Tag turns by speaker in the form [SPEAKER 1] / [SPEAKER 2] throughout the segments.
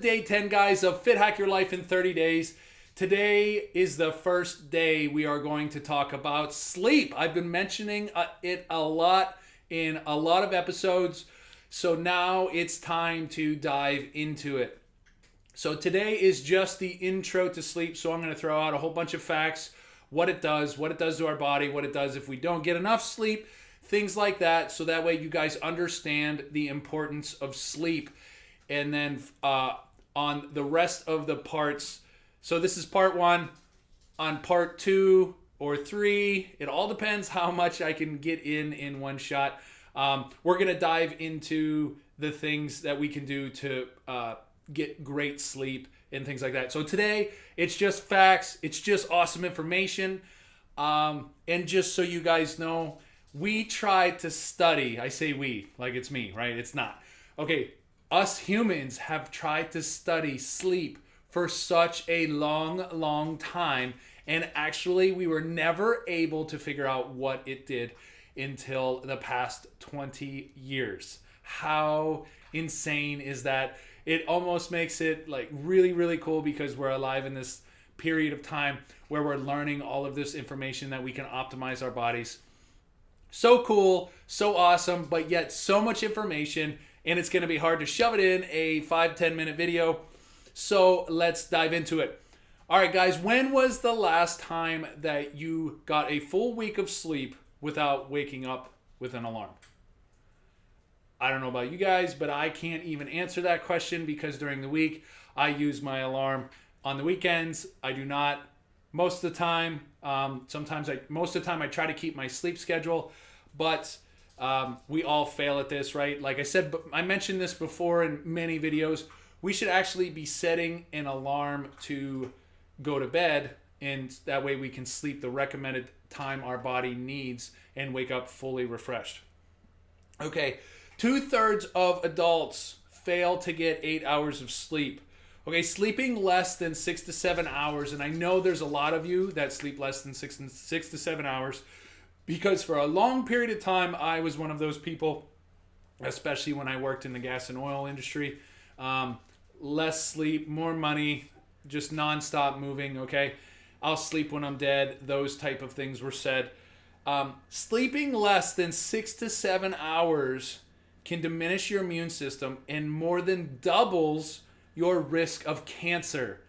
[SPEAKER 1] Day 10, guys, of FitHack Your Life in 30 days. Today is the first day we are going to talk about sleep. I've been mentioning it a lot in a lot of episodes, so now it's time to dive into it. So today is just the intro to sleep, so I'm going to throw out a whole bunch of facts, what it does to our body, what it does if we don't get enough sleep, things like that, so that way you guys understand the importance of sleep. And then on the rest of the parts, so this is part one. On part 2 or 3, it all depends how much I can get in one shot. We're going to dive into the things that we can do to get great sleep and things like that. So today, it's just facts. It's just awesome information. And just so you guys know, we tried to study. I say we, like it's me, right? It's not. Okay, us humans have tried to study sleep for such a long time, and actually we were never able to figure out what it did until the past 20 years. How insane is that? It almost makes it like really cool because we're alive in this period of time where we're learning all of this information that we can optimize our bodies. So cool, so awesome, but yet so much information, and it's going to be hard to shove it in a 5-10 minute video. So let's dive into it. All right, guys, when was the last time that you got a full week of sleep without waking up with an alarm? I don't know about you guys, but I can't even answer that question because during the week I use my alarm. On the weekends, I do not. Most of the time, most of the time I try to keep my sleep schedule, but we all fail at this, right? Like I said, I mentioned this before in many videos. We should actually be setting an alarm to go to bed, and that way we can sleep the recommended time our body needs and wake up fully refreshed. Okay, 2/3 of adults fail to get 8 hours of sleep. Okay, sleeping less than 6 to 7 hours, and I know there's a lot of you that sleep less than 6 to 7 hours, because for a long period of time, I was one of those people, especially when I worked in the gas and oil industry. Less sleep, more money, just nonstop moving, okay? I'll sleep when I'm dead. Those type of things were said. Sleeping less than 6 to 7 hours can diminish your immune system and more than doubles your risk of cancer.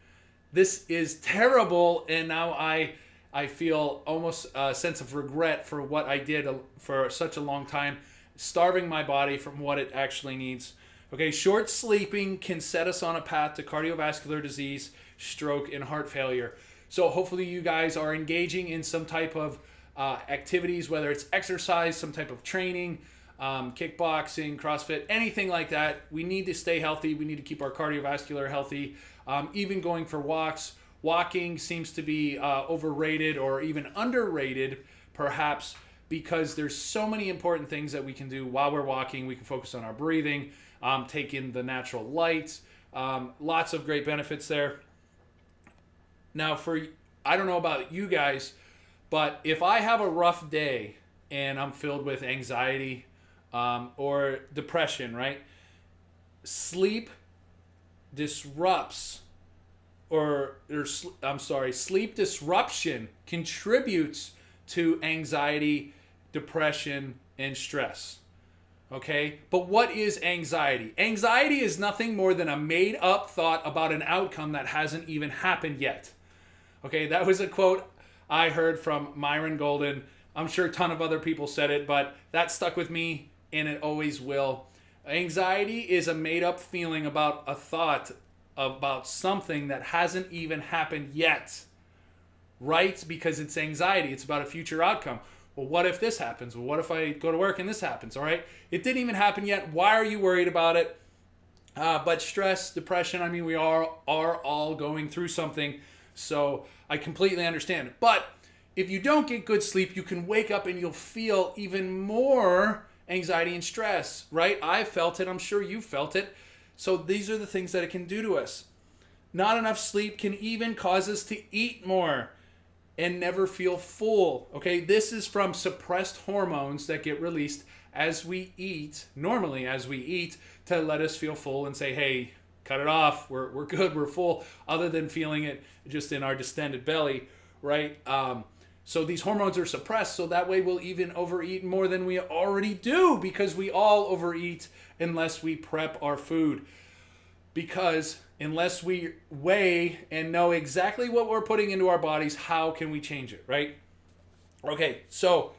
[SPEAKER 1] This is terrible, and now I feel almost a sense of regret for what I did for such a long time, starving my body from what it actually needs. Okay, short sleeping can set us on a path to cardiovascular disease, stroke, and heart failure. So hopefully you guys are engaging in some type of activities, whether it's exercise, some type of training, kickboxing, CrossFit, anything like that. We need to stay healthy. We need to keep our cardiovascular healthy. Even going for walks. Walking seems to be overrated or even underrated, perhaps, because there's so many important things that we can do while we're walking. We can focus on our breathing, take in the natural light. Lots of great benefits there. Now, I don't know about you guys, but if I have a rough day and I'm filled with anxiety or depression, right? Sleep disrupts sleep disruption contributes to anxiety, depression, and stress. Okay? But what is anxiety? Anxiety is nothing more than a made-up thought about an outcome that hasn't even happened yet. Okay, that was a quote I heard from Myron Golden. I'm sure a ton of other people said it, but that stuck with me, and it always will. Anxiety is a made-up feeling about a thought about something that hasn't even happened yet, right? Because it's anxiety. It's about a future outcome. Well, what if this happens? Well, what if I go to work and this happens? All right, it didn't even happen yet. Why are you worried about it? But stress, depression, I mean, we are all going through something, so I completely understand. But if you don't get good sleep, you can wake up and you'll feel even more anxiety and stress, right? I felt it. I'm sure you felt it. So these are the things that it can do to us. Not enough sleep can even cause us to eat more and never feel full. Okay, this is from suppressed hormones that get released as we eat, normally as we eat, to let us feel full and say, hey, cut it off. We're good. We're full, other than feeling it just in our distended belly, right? So these hormones are suppressed, so that way we'll even overeat more than we already do, because we all overeat unless we prep our food. Because unless we weigh and know exactly what we're putting into our bodies, how can we change it, right? Okay, so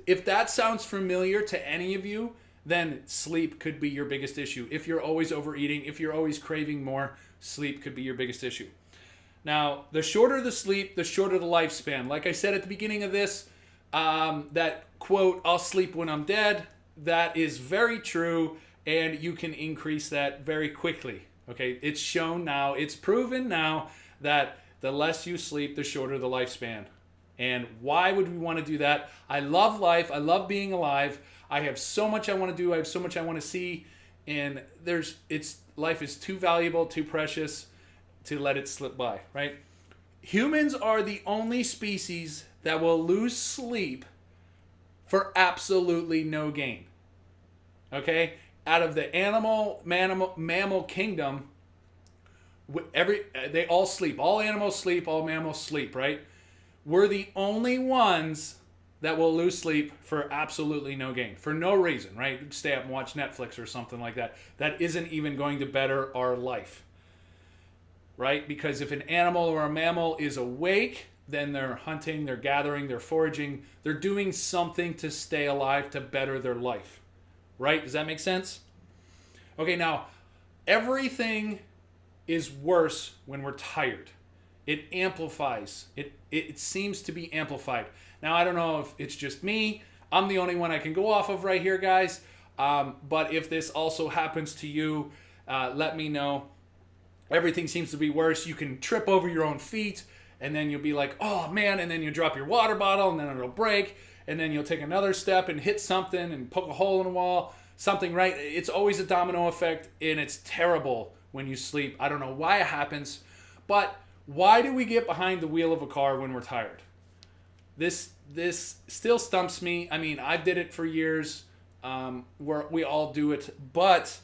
[SPEAKER 1] if that sounds familiar to any of you, then sleep could be your biggest issue. If you're always overeating, if you're always craving more, sleep could be your biggest issue. Now, the shorter the sleep, the shorter the lifespan. Like I said at the beginning of this, that quote, "I'll sleep when I'm dead," that is very true, and you can increase that very quickly. Okay, it's shown now, it's proven now that the less you sleep, the shorter the lifespan. And why would we want to do that? I love life. I love being alive. I have so much I want to do. I have so much I want to see. And life is too valuable, too precious to let it slip by, right? Humans are the only species that will lose sleep for absolutely no gain. Okay? Out of the mammal kingdom, they all sleep. All animals sleep, all mammals sleep, right? We're the only ones that will lose sleep for absolutely no gain, for no reason, right? Stay up and watch Netflix or something like that. That isn't even going to better our life, right? Because if an animal or a mammal is awake, then they're hunting, they're gathering, they're foraging, they're doing something to stay alive, to better their life, right? Does that make sense? Okay, now, everything is worse when we're tired. It amplifies. It seems to be amplified. Now, I don't know if it's just me. I'm the only one I can go off of right here, guys. But if this also happens to you, let me know. Everything seems to be worse. You can trip over your own feet, and then you'll be like, oh, man, and then you drop your water bottle, and then it'll break, and then you'll take another step and hit something and poke a hole in the wall, something, right? It's always a domino effect, and it's terrible when you sleep. I don't know why it happens, but why do we get behind the wheel of a car when we're tired? This still stumps me. I mean, I did it for years. We all do it, but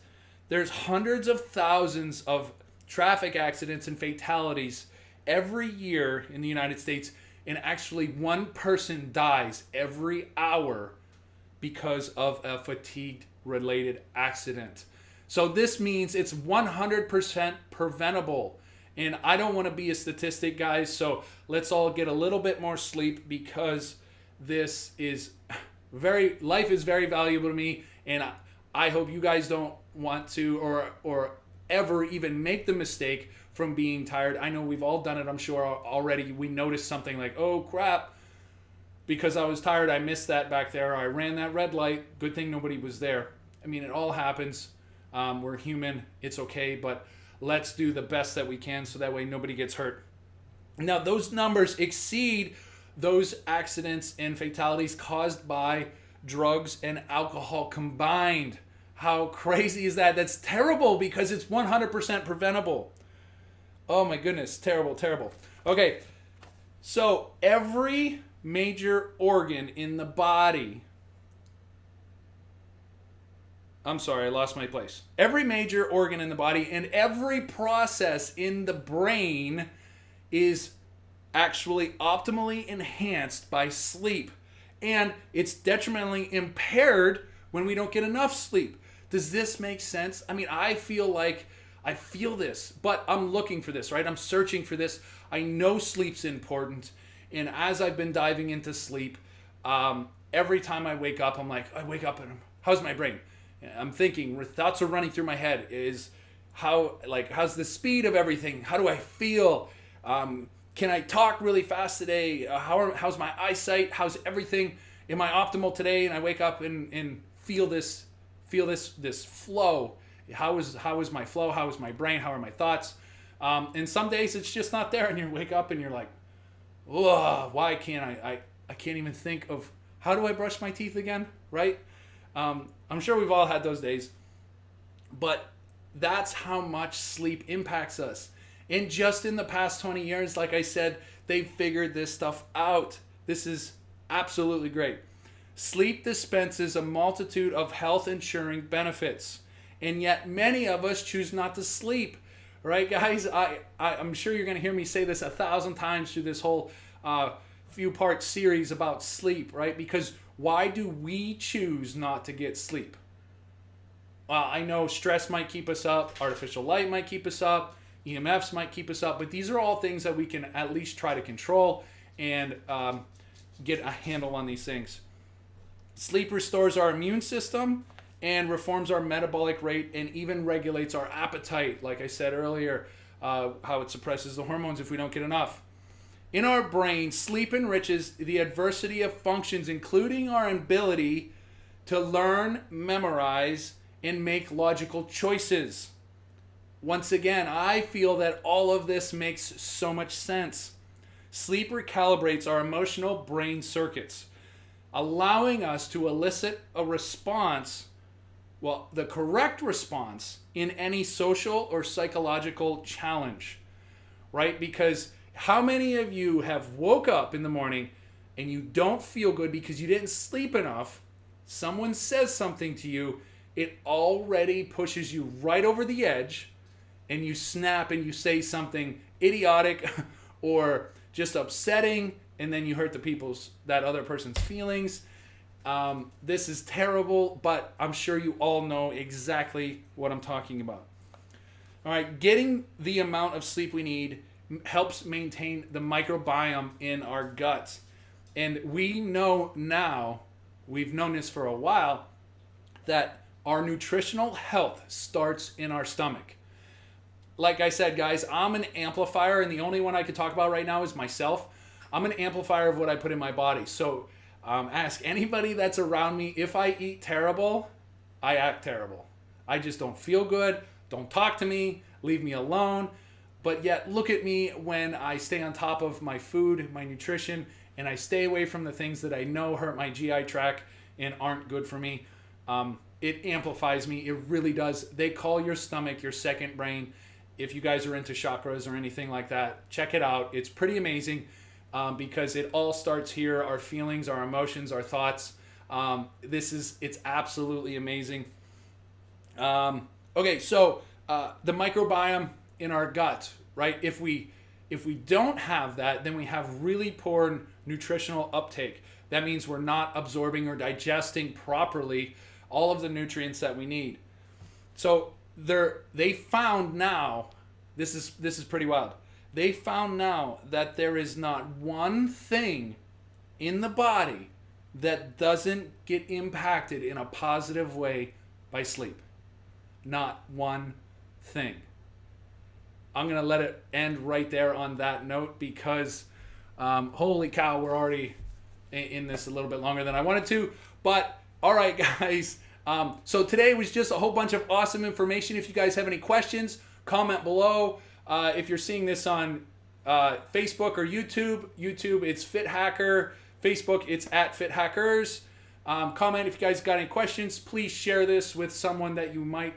[SPEAKER 1] there's hundreds of thousands of traffic accidents and fatalities every year in the United States, and actually one person dies every hour because of a fatigue-related accident. So this means it's 100% preventable. And I don't want to be a statistic, guys, so let's all get a little bit more sleep, because life is very valuable to me, and I hope you guys don't want to or ever even make the mistake from being tired. I know we've all done it, I'm sure already. We noticed something like, oh crap, because I was tired, I missed that back there, I ran that red light, good thing nobody was there. I mean, it all happens. We're human, it's okay, but let's do the best that we can so that way nobody gets hurt. Now, those numbers exceed those accidents and fatalities caused by drugs and alcohol combined. How crazy is that? That's terrible, because it's 100% preventable. Oh my goodness, terrible, terrible. Okay, so every major organ in the body, I'm sorry, I lost my place. Every major organ in the body and every process in the brain is actually optimally enhanced by sleep. And it's detrimentally impaired when we don't get enough sleep. Does this make sense? I mean, I feel this, but I'm looking for this, right? I'm searching for this. I know sleep's important. And as I've been diving into sleep, every time I wake up, I wake up and how's my brain? I'm thinking, thoughts are running through my head. How's the speed of everything? How do I feel? Can I talk really fast today? How's my eyesight? How's everything? Am I optimal today? And I wake up and feel this flow. How is my flow? How is my brain? How are my thoughts? And some days it's just not there, and you wake up and you're like, ugh, why can't I can't even think of how do I brush my teeth again, right? I'm sure we've all had those days, but that's how much sleep impacts us. And just in the past 20 years, like I said, they've figured this stuff out. This is absolutely great. Sleep dispenses a multitude of health-ensuring benefits. and yet many of us choose not to sleep. Right, guys? I'm sure you're going to hear me say this 1,000 times through this whole few-part series about sleep, right? Because why do we choose not to get sleep? I know stress might keep us up, artificial light might keep us up, EMFs might keep us up, but these are all things that we can at least try to control and get a handle on these things. Sleep restores our immune system and reforms our metabolic rate and even regulates our appetite, like I said earlier, how it suppresses the hormones if we don't get enough. In our brain, sleep enriches the diversity of functions, including our ability to learn, memorize, and make logical choices. Once again, I feel that all of this makes so much sense. Sleep recalibrates our emotional brain circuits, allowing us to elicit a response, the correct response in any social or psychological challenge, right? Because how many of you have woke up in the morning and you don't feel good because you didn't sleep enough? Someone says something to you, it already pushes you right over the edge, and you snap and you say something idiotic or just upsetting, and then you hurt that other person's feelings. This is terrible, but I'm sure you all know exactly what I'm talking about. All right, getting the amount of sleep we need helps maintain the microbiome in our guts. And we know now, we've known this for a while, that our nutritional health starts in our stomach. Like I said, guys, I'm an amplifier, and the only one I could talk about right now is myself. I'm an amplifier of what I put in my body. So ask anybody that's around me. If I eat terrible, I act terrible. I just don't feel good. Don't talk to me. Leave me alone. But yet, look at me when I stay on top of my food, my nutrition, and I stay away from the things that I know hurt my GI tract and aren't good for me. It amplifies me. It really does. They call your stomach your second brain. If you guys are into chakras or anything like that, check it out. It's pretty amazing because it all starts here. Our feelings, our emotions, our thoughts. It's absolutely amazing. Okay, so the microbiome in our gut, right? If we don't have that, then we have really poor nutritional uptake. That means we're not absorbing or digesting properly all of the nutrients that we need. So they found now, this is pretty wild. They found now that there is not one thing in the body that doesn't get impacted in a positive way by sleep. Not one thing. I'm going to let it end right there on that note because holy cow, we're already in this a little bit longer than I wanted to. But all right, guys. So today was just a whole bunch of awesome information. If you guys have any questions, comment below. If you're seeing this on Facebook or YouTube, it's FitHacker. Facebook, it's at FitHackers. Comment if you guys got any questions. Please share this with someone that you might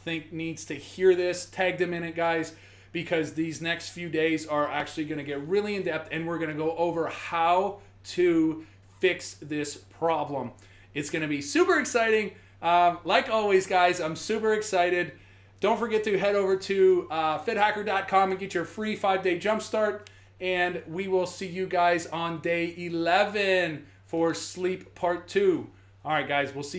[SPEAKER 1] think needs to hear this. Tag them in it, guys, because these next few days are actually going to get really in depth, and we're going to go over how to fix this problem. It's going to be super exciting. Like always, guys, I'm super excited. Don't forget to head over to FitHacker.com and get your free 5-day jumpstart. And we will see you guys on day 11 for sleep part 2. All right, guys, we'll see you.